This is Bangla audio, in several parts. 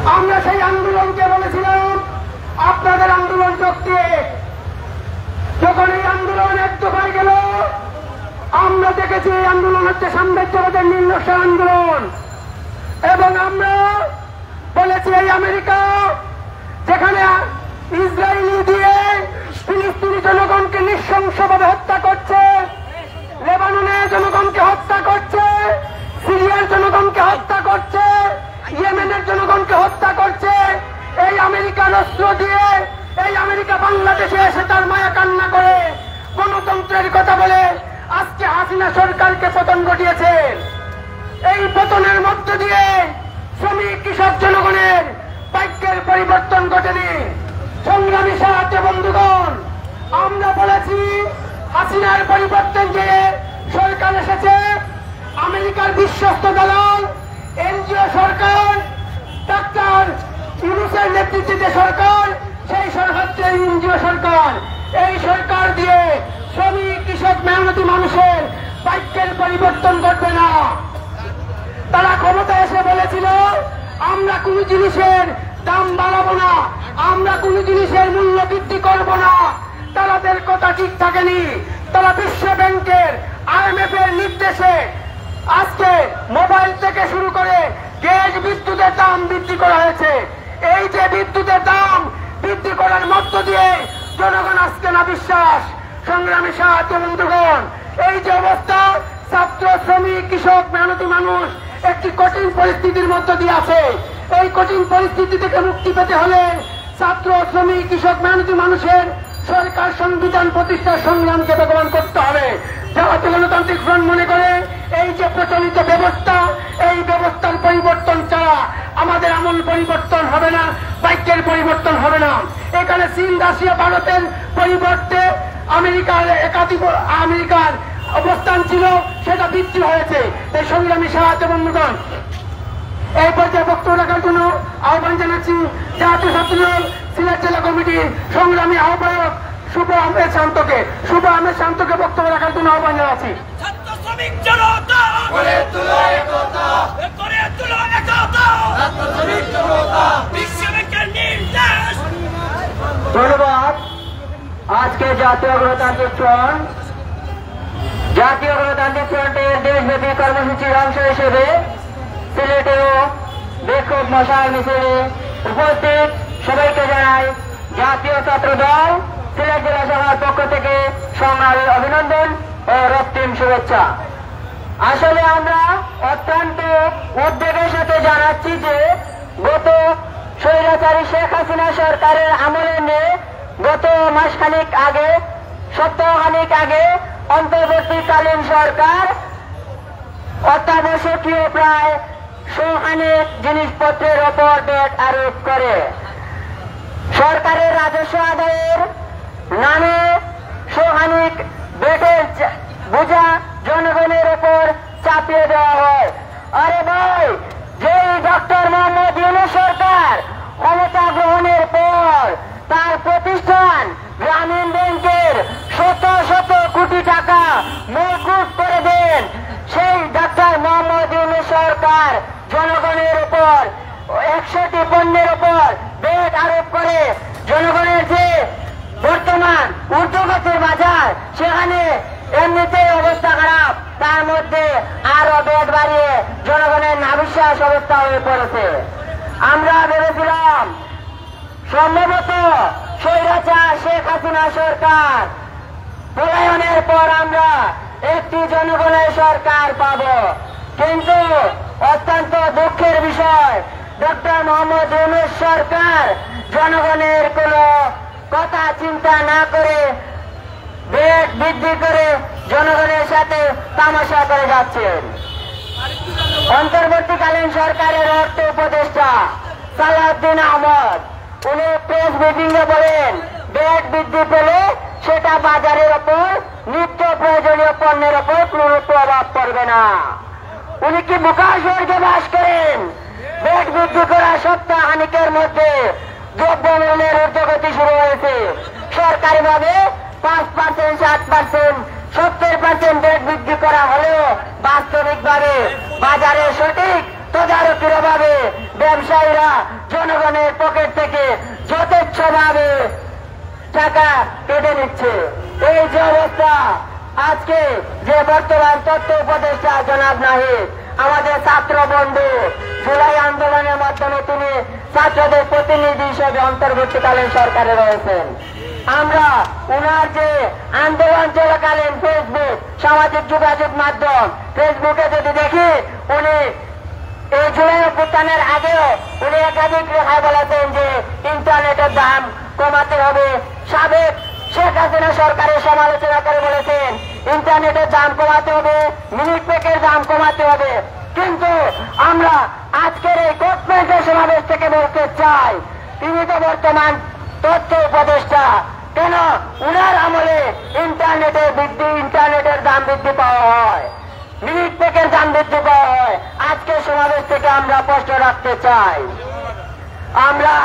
আমরা সেই আন্দোলনকে বলেছিলাম আপনাদের আন্দোলন শক্তি। যখন এই আন্দোলন এক দফায় গেল, আমরা দেখেছি এই আন্দোলন হচ্ছে সাম্রাজ্যবাদের নির্লজ্জ আন্দোলন। এবং আমরা বলেছি এই আমেরিকা যেখানে ইসরায়েলি দিয়ে ফিলিস্তিনি জনগণকে নৃশংসভাবে হত্যা করছে, লেবাননের জনগণকে হত্যা করছে, সিরিয়ার জনগণকে হত্যা করছে, ইয়েমেনের জনগণকে হত্যা করছে, এই আমেরিকার অস্ত্র দিয়ে এই আমেরিকা বাংলাদেশে এসে তার মায়া কান্না করে গণতন্ত্রের কথা বলে আজকে হাসিনা সরকারকে পতন ঘটিয়েছে। এই পতনের মধ্য দিয়ে শ্রমিক কৃষক জনগণের ভাগ্যের পরিবর্তন ঘটেনি। সংগ্রামী সাথী বন্ধুগণ, আমরা বলেছি হাসিনার পরিবর্তন যে সরকার এসেছে, আমেরিকার বিশ্বস্ত দালাল এনজিও সরকার, ডাক্তার ইউনূসের নেতৃত্বে যে সরকার, সেই সরকার এনজিও সরকার, এই সরকার দিয়ে শ্রমিক কৃষক মেহনতি মানুষের ভাগ্যের পরিবর্তন ঘটবে না। তারা ক্ষমতায় এসে বলেছিল আমরা কোন জিনিসের দাম বাড়াবো না, আমরা কোন জিনিসের মূল্য বৃদ্ধি করব না। তাদের কথা ঠিক থাকেনি। তারা বিশ্ব ব্যাংকের, IMF এর নির্দেশে আজকে মোবাইল থেকে শুরু করে গ্যাস বিদ্যুতের দাম বৃদ্ধি করা হয়েছে। এই যে বিদ্যুতের দাম বৃদ্ধি করার মধ্য দিয়ে জনগণ আজকে না বিশ্বাস। সংগ্রামী সাথী বন্ধুগণ, এই যে অবস্থা, ছাত্র শ্রমিক কৃষক মেহনতি মানুষ একটি কঠিন পরিস্থিতির মধ্য দিয়ে আছে। এই কঠিন পরিস্থিতি থেকে মুক্তি পেতে হলে ছাত্র শ্রমিক কৃষক মেহনতি মানুষের সরকার সংবিধান প্রতিষ্ঠার সংগ্রামকে বেগবান করতে হবে। জাতীয় গণতান্ত্রিক ফ্রন্ট মনে করে এই যে প্রচলিত ব্যবস্থা, এই ব্যবস্থার পরিবর্তন ছাড়া আমাদের আমূল পরিবর্তন হবে না, ভাগ্যের পরিবর্তন হবে না। এখানে চীন, রাশিয়া, ভারতের পরিবর্তে আমেরিকার অবস্থান ছিল, সেটা বৃদ্ধি হয়েছে। এই সংগ্রামী সাহায্য বন্ধুগণ, এই পর্যায়ে বক্তব্য রাখার জন্য আহ্বান জানাচ্ছি জাতীয় ছাত্রদল সিলেট জেলা কমিটির সংগ্রামী আহ্বায়ক শুভ আহমেদ শান্তকে। শুভ আহমেদ শান্তকে বক্তব্য রাখার জন্য আহ্বান জানাচ্ছি। ধন্যবাদ। আজকে জাতীয় গণতান্ত্রিক ফ্রন্টের দেশব্যাপী কর্মসূচির অংশ হিসেবে সিলেটেও বিক্ষোভ মশাল মিছিলে উপস্থিত সবাইকে জানাই জাতীয় ছাত্র দল সিলেট জেলা শাখার পক্ষ থেকে সংগ্রামী অভিনন্দন ও রক্তিম শুভেচ্ছা। আসলে আমরা অত্যন্ত উদ্বেগের সাথে জানাচ্ছি যে গত স্বৈরাচারী শেখ হাসিনা সরকারের আমলে নিয়ে গত মাসখানিক আগে, সপ্তাহখানিক আগে অন্তর্বর্তীকালীন সরকার অত্যাবশ্যকীয় প্রায় 100 জিনিসপত্রের ওপর ভ্যাট আরোপ করে সরকারের রাজস্ব আদায়ের নামে 100 ভ্যাটের বোঝা জনগণের ওপর চাপিয়ে দেওয়া হয়। আরে ভাই, যেই ডক্টর মোহাম্মদ ইউনূস সরকার ক্ষমতা গ্রহণের পর তার প্রতিষ্ঠান গ্রামীণ ব্যাংকের শত শত কোটি টাকা মওকুফ করে দেন, সেই ডক্টর মোহাম্মদ ইউনূস সরকার জনগণের উপর 100টি পণ্যের উপর ভ্যাট আরোপ করে জনগণের যে বর্তমান ঊর্ধ্বগতির বাজার, সেখানে এমনিতেই অবস্থা খারাপ, তার মধ্যে আরো ভ্যাট বাড়িয়ে জনগণের নাবিশ্বাস অবস্থা হয়ে পড়েছে। আমরা ভেবেছিলাম সম্ভবত স্বৈরাচার শেখ হাসিনা সরকার পলায়নের পর আমরা একটি জনগণের সরকার পাব, কিন্তু অত্যন্ত দুঃখের বিষয়, ডক্টর মোহাম্মদ ইউনূস সরকার জনগণের কোনো কথা চিন্তা না করে ভ্যাট বৃদ্ধি করে জনগণের সাথে তামাশা করে যাচ্ছেন। অন্তর্বর্তীকালীন সরকারের অর্থ উপদেষ্টা সালাউদ্দিন আহমদ উনি প্রেস ব্রিফিংয়ে বলেন, ভ্যাট বৃদ্ধি পেলে সেটা বাজারের ওপর, নিত্য প্রয়োজনীয় পণ্যের ওপর কোনো প্রভাব পড়বে না। উনি কি বোকা স্বর্গে বাস করেন? ভ্যাট বৃদ্ধি করা সপ্তাহখানিকের মধ্যে দ্রব্যমূল্যের ঊর্ধ্বগতি শুরু হয়েছে। সরকারিভাবে 5%, 7%, 70% ভ্যাট বৃদ্ধি করা হলেও বাস্তবিকভাবে বাজারে সঠিক তদারকির অভাবে ব্যবসায়ীরা জনগণের পকেট থেকে যথেচ্ছভাবে টাকা কেটে নিচ্ছে। এই যে অবস্থা, আজকে যে বর্তমান তথ্য উপদেষ্টা জনাব নাহিদ আমাদের ছাত্র বন্ধু, জুলাই আন্দোলনের মাধ্যমে তিনি ছাত্রদের প্রতিনিধি হিসেবে অন্তর্বর্তীকালীন সরকারে রয়েছেন। আমরা উনার যে আন্দোলন চলাকালীন ফেসবুক, সামাজিক যোগাযোগ মাধ্যম, ফেসবুকে যদি দেখি, উনি এই জুলাই অভ্যুত্থানের আগেও উনি একাধিক রেখায় বলেছেন যে ইন্টারনেটের দাম কমাতে হবে। সাবেক শেখ হাসিনা সরকারের সমালোচনা করে বলেছেন ইন্টারনেটের দাম কমাতে হবে, মিনিট প্যাকের দাম কমাতে হবে। কিন্তু আমরা আজকের এই গভর্নমেন্টের সমাবেশ থেকে বলতে চাই, তিনি তো বর্তমান তথ্য উপদেষ্টা, কেন উনার আমলে ইন্টারনেটের দাম বৃদ্ধি পাওয়া হয়, মিনিট প্যাকের দাম বৃদ্ধি পাওয়া হয়? আজকে সমাবেশ থেকে আমরা প্রশ্ন রাখতে চাই। আমরা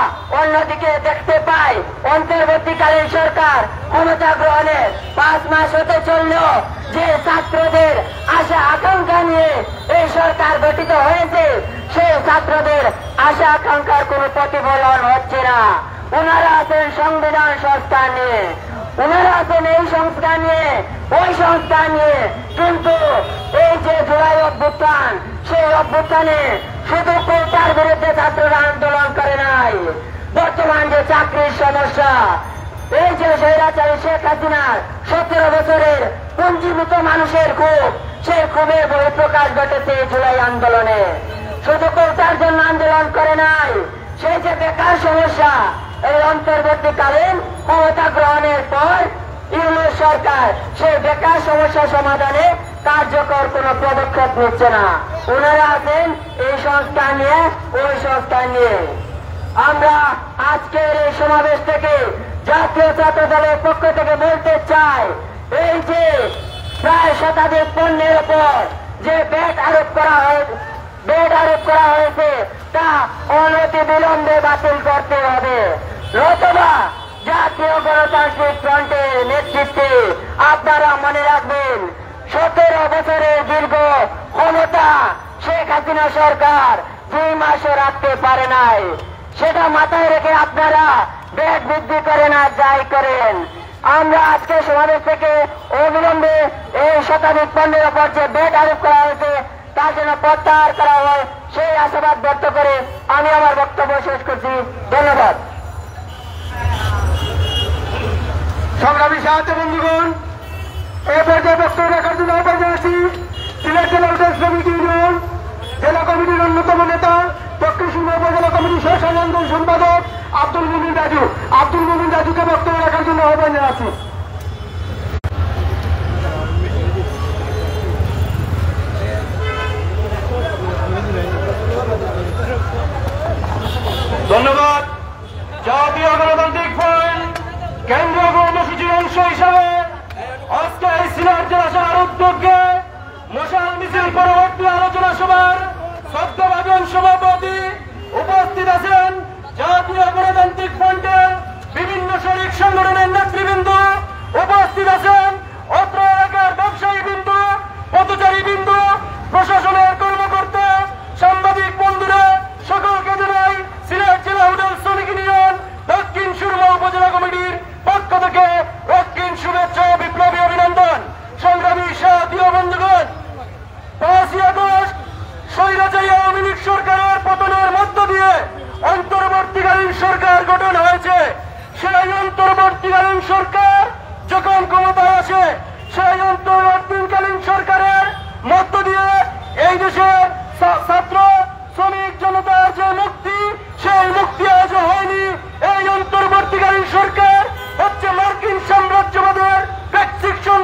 অন্যদিকে দেখতে পাই অন্তর্বর্তীকালীন সরকার ক্ষমতা গ্রহণের 5 মাস হতে চললেও যে ছাত্রদের আশা আকাঙ্ক্ষা নিয়ে এই সরকার গঠিত হয়েছে, সেই ছাত্রদের আশা আকাঙ্ক্ষার কোনো প্রতিফলন হচ্ছে না। ওনারা আছেন সংবিধান সংস্কার নিয়ে, ওনারা আছেন এই সংস্কার নিয়ে, ওই সংস্কার নিয়ে, কিন্তু এই যে জুলাই অভ্যুত্থান, সেই অভ্যুত্থানে শুধু কোটার বিরুদ্ধে ছাত্ররা আন্দোলন করে নাই। বর্তমান যে চাকরির সমস্যা, এই যে স্বৈরাচারী শেখ হাসিনার 17 বছরের পুঞ্জীভূত মানুষের ক্ষোভ, সেই ক্ষোভের বহিঃপ্রকাশ ঘটেছে জুলাই আন্দোলনে। শুধু কোটার জন্য আন্দোলন করে নাই, সেই যে বেকার সমস্যা, এই অন্তর্বর্তীকালীন ক্ষমতা গ্রহণের পর ইউনূস সরকার সেই বেকার সমস্যা সমাধানে কার্যকর কোন পদক্ষেপ নিচ্ছে না। ওনারা আছেন এই সংস্কার নিয়ে, ওই সংস্কার নিয়ে। আমরা আজকের এই সমাবেশ থেকে জাতীয় ছাত্র দলের পক্ষ থেকে বলতে চাই, এই যে প্রায় শতাধিক পণ্যের উপর যে ভ্যাট আরোপ করা হয়েছে, তা অনতি বিলম্বে বাতিল করতে হবে। নতুবা জাতীয় গণতান্ত্রিক ফ্রন্টের নেতৃত্বে আপনারা মনে রাখবেন, 17 বছরের দীর্ঘ ক্ষমতা শেখ হাসিনা সরকার 2 মাসও রাখতে পারে নাই। সেটা মাথায় রেখে আপনারা ভ্যাট বৃদ্ধি করেন আর যাই করেন। আমরা আজকে সমাবেশ থেকে অবিলম্বে এই শতাধিক পণ্যের উপর যে ভ্যাট আরোপ করা হয়েছে, তার জন্য প্রত্যাহার করা হয়, সেই আশাবাদ ব্যক্ত করে আমি আমার বক্তব্য শেষ করছি। ধন্যবাদ। সংগ্রামী সাহায্য বন্ধুগণ, এই পর্যায়ে বক্তব্য রাখার জন্য আহ্বান জানাচ্ছি সিলেট জেলা শ্রমিক ইউনিয়ন জেলা কমিটির অন্যতম নেতা, দক্ষিণ সুরমা উপজেলা কমিটির সহ-সাধারণ সম্পাদক আব্দুল মুমিন রাজুকে বক্তব্য রাখার জন্য আহ্বান জানাচ্ছি। ধন্যবাদ। জাতীয় গণতান্ত্রিক ফ্রন্ট কেন্দ্রীয় কর্মসূচির অংশ হিসাবে আজকে এই সিলেট জেলা শাখার উদ্যোগে মশাল মিছিল পরবর্তী আলোচনা সভার শ্রদ্ধাভাজন সভাপতি উপস্থিত আছেন জাতীয় গণতান্ত্রিক ফ্রন্টের বিভিন্ন শরিক সংগঠনের নেতৃবৃন্দ, উপস্থিত আছেন অত্র এলাকার ব্যবসায়ী বৃন্দ, পথচারী বৃন্দ, প্রশাসনের কর্মকর্তা, সাংবাদিক বন্ধুরা, সকলকে জানাই সিলেট জেলা হোটেল শ্রমিক ইউনিয়ন দক্ষিণ সুরমা উপজেলা কমিটির পক্ষ থেকে রক্ষিণ শুভেচ্ছা ও বিপ্লবী অভিনন্দন। সংগ্রামী সাথী ও বন্ধুগণ, 5ই আগস্ট স্বৈরাচারী আওয়ামী লীগ সরকারের পতনের মধ্য দিয়ে অন্তর্বর্তীকালীন সরকার গঠন হয়েছে। সেই অন্তর্বর্তীকালীন সরকার যখন ক্ষমতায় আসে, সেই অন্তর্বর্তীকালীন সরকারের মধ্য দিয়ে এই দেশের ছাত্র শ্রমিক জনতার যে মুক্তি, সেই মুক্তি আজও হয়নি। এই অন্তর্বর্তীকালীন সরকার হচ্ছে মার্কিন সাম্রাজ্যবাদের প্রেসক্রিপশন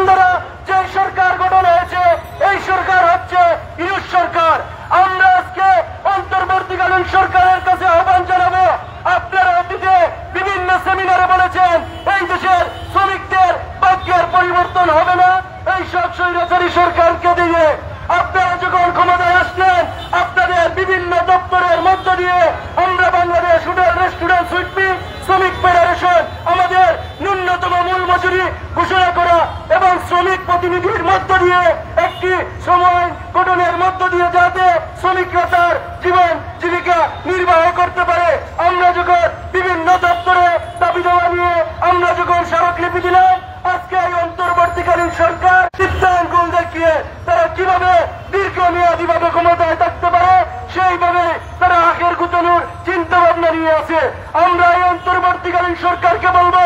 দ্বারা যে সরকার গঠন হয়েছে, এই সরকার হচ্ছে ইউনূস সরকার। আমরা আজকে অন্তর্বর্তীকালীন সরকারের কাছে আহ্বান জানাবো, আপনারা অতীতে বিভিন্ন সেমিনারে বলেছেন এই দেশের শ্রমিকদের ভাগ্যের পরিবর্তন হবে না এই সব স্বৈরাচারী সরকারকে দিয়ে। আপনারা যখন ক্ষমতায় আসলেন, আপনাদের চিন্তা ভাবনা নিয়ে আছে। আমরা এই অন্তর্বর্তীকালীন সরকারকে বলবো,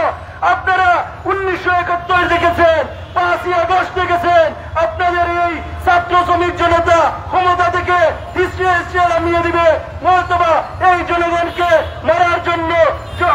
আপনারা 1971 দেখেছেন, 5ই আগস্ট দেখেছেন, আপনাদের এই ছাত্র শ্রমিক জনতা ক্ষমতা থেকে হিস্ট্রি নামিয়ে দিবে, নয়তোবা এই জনগণকে মারার জন্য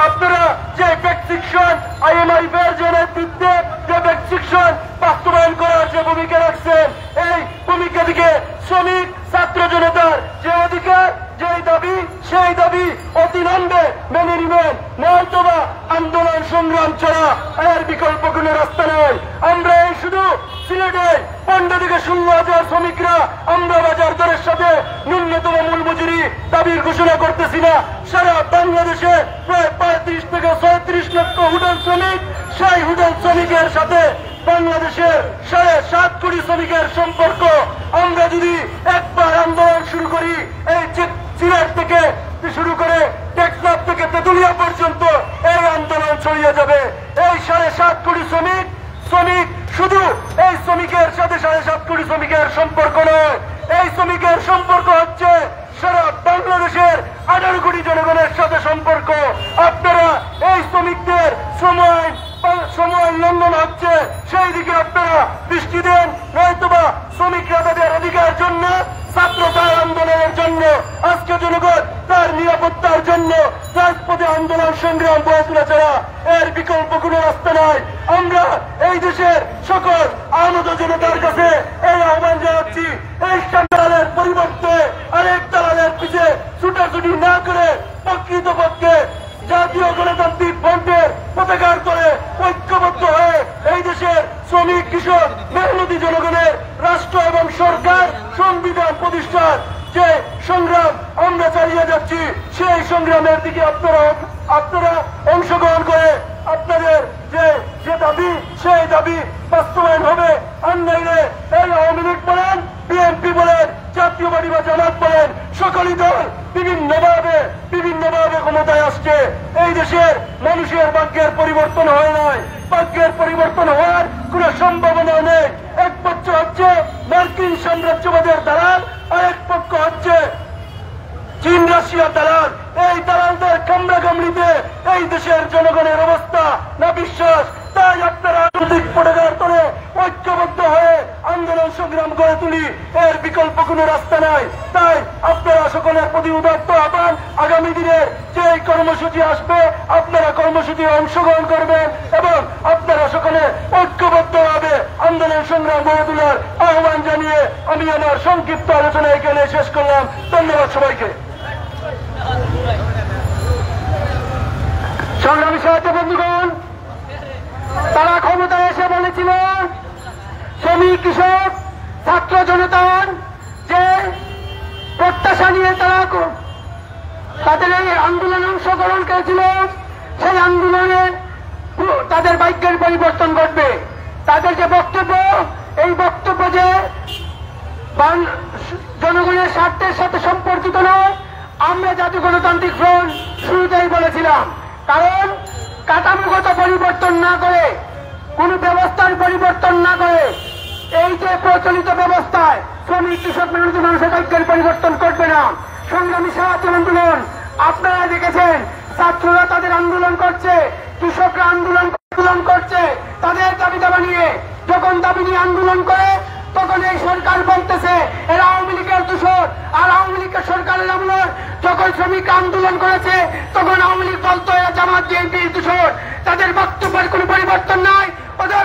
আপনারা যে ভ্যাকসিনেশন IMF এর যে নেতৃত্বে যে ভ্যাকসিনেশন বাস্তবায়ন করার যে ভূমিকা রাখছেন, এই ভূমিকা দিকে শ্রমিক ছাত্র জনতার যে অধিকার, যেই দাবি, সেই দাবি অতিনন্দে মেনে নিবেন, নয়তোবা আন্দোলন সংগ্রাম ছাড়া এর বিকল্প কোনো রাস্তা নেই। আমরা এই শুধু সিলেটে 15 থেকে 16,000 শ্রমিকরা আমরা বাজার দরের সাথে ন্যূনতম মূল মজুরি দাবির ঘোষণা করতেছি না, সারা বাংলাদেশে প্রায় 35 থেকে 36 লক্ষ হোটেল শ্রমিক, সেই হোটেল শ্রমিকের সাথে বাংলাদেশের 7.5 কোটি শ্রমিকের সম্পর্ক। আমরা যদি একবার আন্দোলন শুরু করি, এই সিলেট থেকে শুরু করে টেকনাফ থেকে তেতুলিয়া পর্যন্ত এই আন্দোলন ছড়িয়ে যাবে। এই 7.5 কোটি শ্রমিক শুধু এই শ্রমিকের সাথে 7.5 কোটি শ্রমিকের সম্পর্ক নয়, এই শ্রমিকের সম্পর্ক হচ্ছে সারা বাংলাদেশের 18 কোটি জনগণের সাথে সম্পর্ক। আপনারা এই শ্রমিকদের সময় লঙ্ঘন হচ্ছে, সেই দিকে আপনারা দৃষ্টি দেন, নয়তোবা শ্রমিকরা তাদের অধিকার জন্য, ছাত্র তার আন্দোলনের জন্য, আজকে জনগণ তার নিরাপত্তার জন্য রাজপথে আন্দোলন সংগ্রাম গড়ে তোলা ছাড়া এর বিকল্প কোনো রাস্তা নাই। আমরা এই দেশের সকল আহত জনতার কাছে এই আহ্বান জানাচ্ছি, এই দালালের পরিবর্তে আরেক দালালের পিছিয়ে ছুটাছুটি না করে প্রকৃতপক্ষে জাতীয় গণতান্ত্রিক ফ্রন্টের পতাকার তলে ঐক্যবদ্ধ হয়ে এই দেশের শ্রমিক, কৃষক, মেহনতি জনগণের রাষ্ট্র এবং সরকার সংবিধান প্রতিষ্ঠার যে সংগ্রাম আমরা চালিয়ে যাচ্ছি, সেই সংগ্রামের দিকে আপনারা অংশগ্রহণ করে আপনাদের যে দাবি, সেই দাবি বাস্তবায়ন হবে। অন্যায় এই আওয়ামী লীগ বলেন, বিএনপি বলেন, জাতীয়বাদী বা জামাত বলেন, সকলই দল বিভিন্নভাবে ক্ষমতায় আসছে। এই দেশের মানুষের ভাগ্যের পরিবর্তন হয় নাই, ভাগ্যের পরিবর্তন হওয়ার কোন সম্ভাবনা নেই। এক পক্ষ হচ্ছে মার্কিন সাম্রাজ্যবাদের দালাল, আরেক পক্ষ হচ্ছে চীন রাশিয়ার দালাল। এই দালালদের কামড়াকামড়িতে এই দেশের জনগণের অবস্থা না বিশ্বাস। তাই আপনারা রাজনৈতিক পতাকার তলে ঐক্যবদ্ধ হয়ে আন্দোলন সংগ্রাম গড়ে তুলি, এর বিকল্প কোনো রাস্তা নাই। তাই আপনারা সকলের প্রতি উদাত্ত আহ্বান, আগামী দিনের যে কর্মসূচি আসবে আপনারা কর্মসূচি অংশগ্রহণ করবেন এবং আপনারা সকলে ঐক্যবদ্ধভাবে আন্দোলন সংগ্রাম গড়ে তোলার আহ্বান জানিয়ে আমি আমার সংক্ষিপ্ত আলোচনা এখানে শেষ করলাম। ধন্যবাদ সবাইকে। সংগ্রামী সাহায্য বন্ধুগণ, তারা ক্ষমতায় এসে বলেছিল শ্রমিক, কৃষক, ছাত্র জনতার যে প্রত্যাশা নিয়ে তারা তাদের এই আন্দোলনে অংশগ্রহণ করেছিল, সেই আন্দোলনে তাদের ভাগ্যের পরিবর্তন ঘটবে। তাদের যে বক্তব্য, এই বক্তব্য যে জনগণের স্বার্থের সাথে সম্পর্কিত নয়, আমরা জাতীয় গণতান্ত্রিক ফ্রন্ট শুরুতেই বলেছিলাম। কারণ কাঠামোগত পরিবর্তন না করে, কোন ব্যবস্থার পরিবর্তন না করে, এই যে প্রচলিত ব্যবস্থায় শ্রমিক, কৃষক, মেহনতি মানুষের ভাগ্যের পরিবর্তন করবে না। সংগ্রামী সাহায্য আন্দোলন আপনারা দেখেছেন, ছাত্ররা তাদের আন্দোলন করছে, কৃষকরা আন্দোলন করছে তাদের দাবি দাবা নিয়ে। যখন দাবি নিয়ে আন্দোলন করে তখন এই সরকার বলতেছে এরা আওয়ামী লীগের দূষণ, আর আওয়ামী লীগের সরকারের আমল। যখন শ্রমিক আন্দোলন করেছে তখন আওয়ামী লীগ বলতো এরা জামাত বিএনপির দূষণ। তাদের বক্তব্যের কোনো পরিবর্তন নাই। ওদের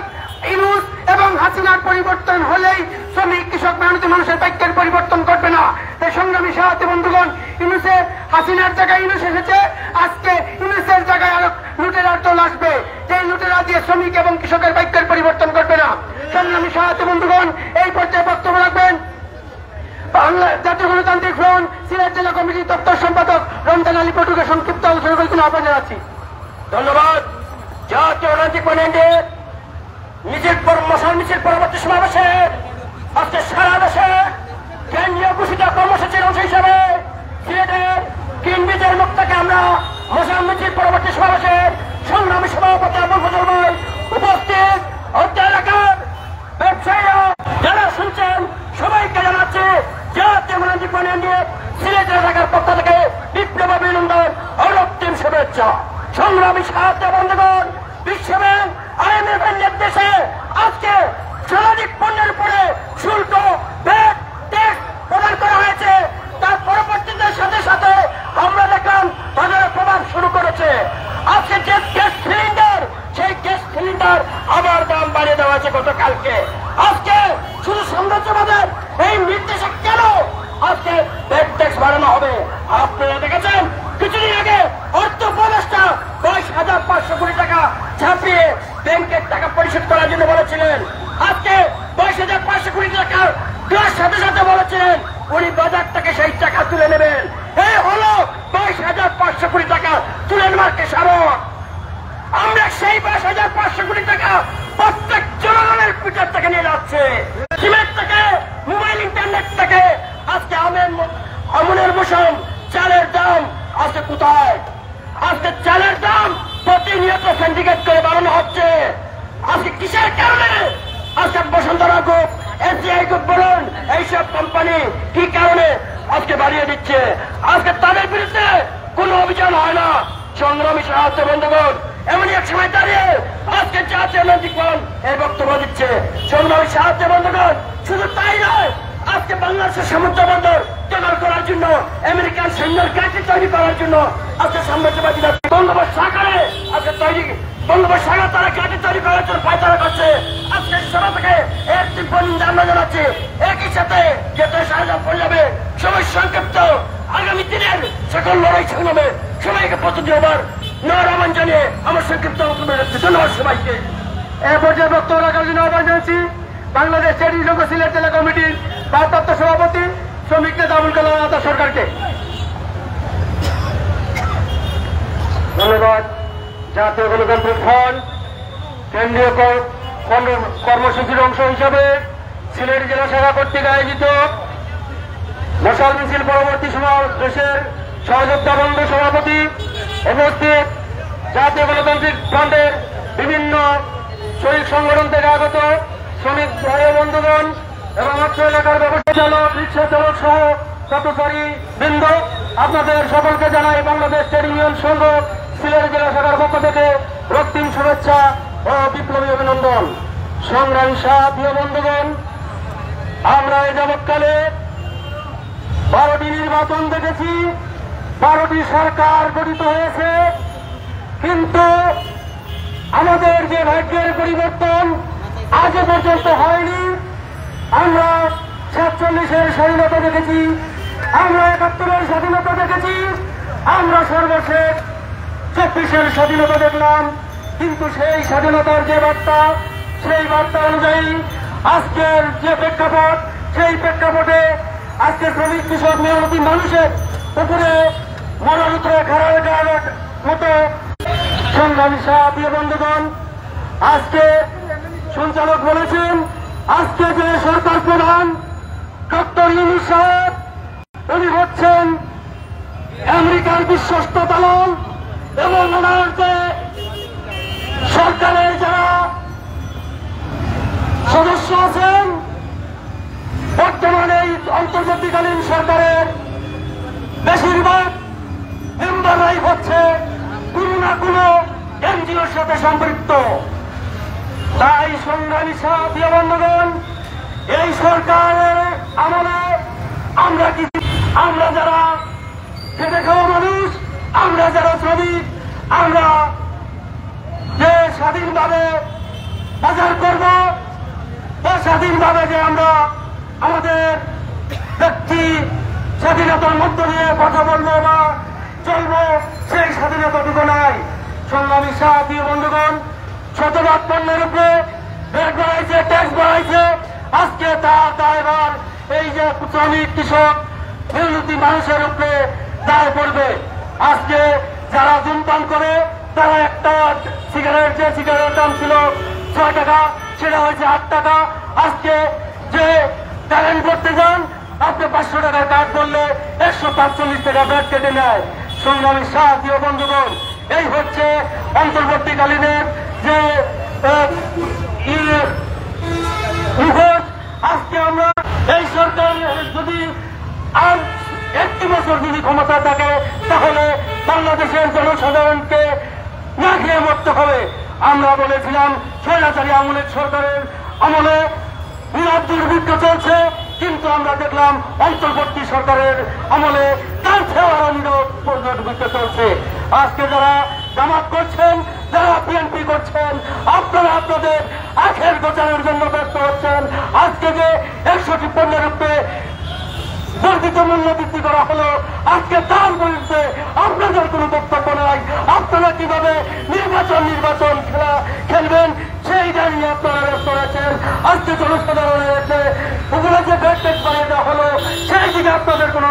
ইউনূস এবং হাসিনার পরিবর্তন হলেই শ্রমিক, কৃষক, মেহনতি মানুষের ভাগ্যের পরিবর্তন করবে না। এই সংগ্রামী সাহায্য বন্ধুগণ, ইউনূসের হাসিনার জায়গায় ইউনূস এসেছে, আজকে ইউনূসের জায়গায় আরো লুটেরার দল আসবে, যে লুটেরা দিয়ে শ্রমিক এবং কৃষকের ভাগ্যের পরিবর্তন করবে না। সংগ্রামী সাহায্য বন্ধুগণ, এই পর্যায়ে বক্তব্য রাখবেন বাংলা জাতীয় গণতান্ত্রিক ফ্রন্ট সিলেট জেলা কমিটির দপ্তর সম্পাদক রমজান আলী পটুকে সংক্ষিপ্ত আলোচনা করে তিনি আহ্বান জানাচ্ছি। ধন্যবাদ। জাতীয় গণতান্ত্রিক ফ্রন্টের মশাল মিছিল পরবর্তী সমাবেশে আজকে সারা দেশে কেন্দ্রীয় ঘোষিত কর্মসূচির অংশ হিসাবে সিলেটের কিনবিজের মুক্তাকে আমরা মশাল মিছিল পরবর্তী সমাবেশের সংগ্রামী সভাপতি আবুল ফজল ভাই উপস্থিত অর্থ এলাকার ব্যবসায়ীরা যারা শুনছেন সবাইকে জানাচ্ছি জাতীয় গণতান্ত্রিক ফ্রন্ট সিলেটের এলাকার পক্ষ থেকে বিপ্লব অভিনন্দন। শুভেচ্ছা। সংগ্রামী সাহায্য বন্ধুগণ, বিশ্ব ব্যাংক IMF এর নির্দেশে আজকে স্বাভাবিক পণ্যের উপরে শুল্ক ভ্যাট ট্যাক্স প্রদান করা হয়েছে। তার পরবর্তীতে সাথে সাথে আমরা দেখলাম বাজারের প্রভাব শুরু করেছে। আজকে যে গ্যাস সিলিন্ডার, সেই গ্যাস সিলিন্ডার আবার দাম বাড়িয়ে দেওয়া হয়েছে গতকালকে। আজকে শুধু সাম্রাজ্যবাদের এই নির্দেশে কেন আজকে ভ্যাট ট্যাক্স বাড়ানো হবে? আপনারা দেখেছেন কিছুদিন আগে অর্থ উপদেষ্টা 22,500 কোটি টাকা ছাপিয়ে ব্যাংকের টাকা পরিশোধ করার জন্য বলেছিলেন। আজকে 22,500 কোটি টাকা দেওয়ার সাথে সাথে বলেছিলেন উনি বাজার থেকে সেই টাকা তুলে নেবেন। এই হলো 22,500 কোটি টাকা তুলে নেওয়ার কেসারত। আমরা সেই 22,500 কোটি টাকা প্রত্যেক জনগণের পিঠের থেকে নিয়ে যাচ্ছে। সিমেন্ট থেকে, মোবাইল ইন্টারনেট থেকে, আজকে আমনের মৌসুম চালের দাম আজকে কোথায়? আজকে চালের দাম প্রতিনিয়ত সিন্ডিকেট করে বাড়ানো হচ্ছে। আজকে কিসের কারণে? আজকে বসুন্ধরা গ্রুপ, SBI গ্রুপ বলুন, এইসব কোম্পানি কি কারণে আজকে বাড়িয়ে দিচ্ছে? আজকে তাদের বিরুদ্ধে কোনো অভিযান হয় না। সংগ্রামী সাহায্য বন্ধুগণ, এমনই এক সময় দাঁড়িয়ে আজকে জাতীয় নৈতিক ফোরাম এই বক্তব্য দিচ্ছে। সংগ্রামী সাহায্য বন্ধুগণ, শুধু তাই নয়, আজকে বাংলাদেশের সমুদ্র বন্দর দখল করার জন্য, আমেরিকান সৈন্যের ঘাঁটি তৈরি করার জন্য আজকে সাম্রাজ্যবাদীরা বঙ্গোপসাগরে আজকে বঙ্গোপসাগর তারা ঘাঁটি তৈরি করার জন্য পায়তারা করছে। আজকে সভা থেকে এর তীব্র নিন্দা আমরা জানাচ্ছি। একই সাথে যেতে সাহায্য পড়ে সময় সংক্ষিপ্ত, আগামী দিনের সকল লড়াই সংগ্রামে সবাইকে প্রতিদিন আবার নরমান জানিয়ে আমার সংক্ষিপ্ত ধন্যবাদ সবাইকে। এ পর্যায়ে বক্তব্য রাখার জন্য আহ্বান জানাচ্ছি বাংলাদেশ ট্রেড ইউনিয়ন সিলেট জেলা কমিটির ভারপ্রাপ্ত সভাপতি শ্রমিক নেতা আবুল কালাম আজাদ সরকারকে। ধন্যবাদ। জাতীয় গণতান্ত্রিক ফ্রন্ট কেন্দ্রীয় কর্মসূচির অংশ হিসাবে সিলেট জেলা শাখা কর্তৃক আয়োজিত মশাল মিছিল পরবর্তী সমাবেশের সহযোগিতা বন্ধ সভাপতি, উপস্থিত জাতীয় গণতান্ত্রিক ফ্রন্টের বিভিন্ন শহীদ সংগঠন থেকে আগত শ্রমিক ভাই বন্ধুগণ এবং অত্র এলাকার ব্যবসা চালক, রিক্সা চালক সহ পথচারী বৃন্দ, আপনাদের সকলকে জানাই বাংলাদেশ ট্রেড ইউনিয়ন সংঘ সিলেট জেলা শাখার পক্ষ থেকে রক্তিম শুভেচ্ছা ও বিপ্লবী অভিনন্দন। সংগ্রামী সাথী বন্ধুগণ, আমরা এই যাবৎকালে 12টি নির্বাচন দেখেছি, 12টি সরকার গঠিত হয়েছে, কিন্তু আমাদের যে ভাগ্যের পরিবর্তন আজ পর্যন্ত হয়নি। আমরা 47-এর স্বাধীনতা দেখেছি, আমরা 71-এর স্বাধীনতা দেখেছি, আমরা সর্বশেষ 24-এর স্বাধীনতা দেখলাম। কিন্তু সেই স্বাধীনতার যে বার্তা, সেই বার্তা অনুযায়ী আজকের যে প্রেক্ষাপট, সেই প্রেক্ষাপটে আজকে শ্রমিক কৃষক মেহনতি মানুষের উপরে মনোরুত্রে খারাপ মতো সংগ্রামী সাথী বন্ধুগণ, আজকে সঞ্চালক বলেছেন আজকে যে সরকার প্রধান ডক্টর ইউনূস সাহেব, উনি হচ্ছেন আমেরিকার বিশ্বস্ত দালাল এবং ওনার যে সরকারের যারা সদস্য আছেন, বর্তমানে এই অন্তর্বর্তীকালীন সরকারের বেশিরভাগ মেম্বাররাই হচ্ছে কোনো না কোনো এনজিওর সাথে সম্পৃক্ত। তাই সংগ্রামী সাথী বন্ধুগণ, এই সরকারের আমলে আমরা যারা খেটে খাওয়া মানুষ, আমরা যারা শ্রমিক, আমরা যে স্বাধীনভাবে বাজার করব বা স্বাধীনভাবে যে আমরা আমাদের ব্যক্তি স্বাধীনতার মধ্য দিয়ে কথা বলবো বা চলবো, সেই স্বাধীনতাটুকু নাই। সংগ্রামী সাথী বন্ধুগণ, শতভাগ পণ্যের উপরে ভ্যাট বাড়াইছে, ট্যাক্স বাড়াইছে। আজকে তার দায়ভার এই যে শ্রমিক কৃষক মেহনতি মানুষের উপরে দায় পড়বে। আজকে যারা ধূমপান করে তারা একটা সিগারেট, যে সিগারেটের দাম ছিল 6 টাকা, সেটা হয়েছে 8 টাকা। আজকে যে কারেন্ট করতে যান, আপনি 500 টাকার কার্ড করলে 145 টাকা ভ্যাট কেটে নেয়। সংগ্রামী সাথী বন্ধুগণ, এই হচ্ছে অন্তর্বর্তীকালীনের যে মুখোশ। আজকে আমরা এই সরকার যদি আর 1 বছর যদি ক্ষমতা থাকে, তাহলে বাংলা বাংলাদেশের জনসাধারণকে না খেয়ে মরতে হবে। আমরা বলেছিলাম স্বৈরাচারী আমলের সরকারের আমলে বিরাট দুর্ভিক্ষ চলছে, কিন্তু আমরা দেখলাম অন্তর্বর্তী সরকারের আমলে তার চেয়েও আরো নীরব দুর্ভিক্ষ চলছে। আজকে যারা জামাত করছেন, যারা বিএনপি করছেন, আপনারা আপনাদের আখের গোচারের জন্য ব্যস্ত হচ্ছেন। আজকে যে 100টি পণ্যের উপরে বর্ধিত মূল্য বৃদ্ধি করা হলো, আজকে তার বিরুদ্ধে আপনাদের কোনো বক্তব্য নাই। আপনারা কিভাবে নির্বাচন খেলবেন সেই জানিয়ে আপনারা ব্যস্ত রয়েছেন। আজকে জনসাধারণের ওগুলো যে ভেট বানিয়ে দেওয়া হলো সেই দিকে আপনাদের কোনো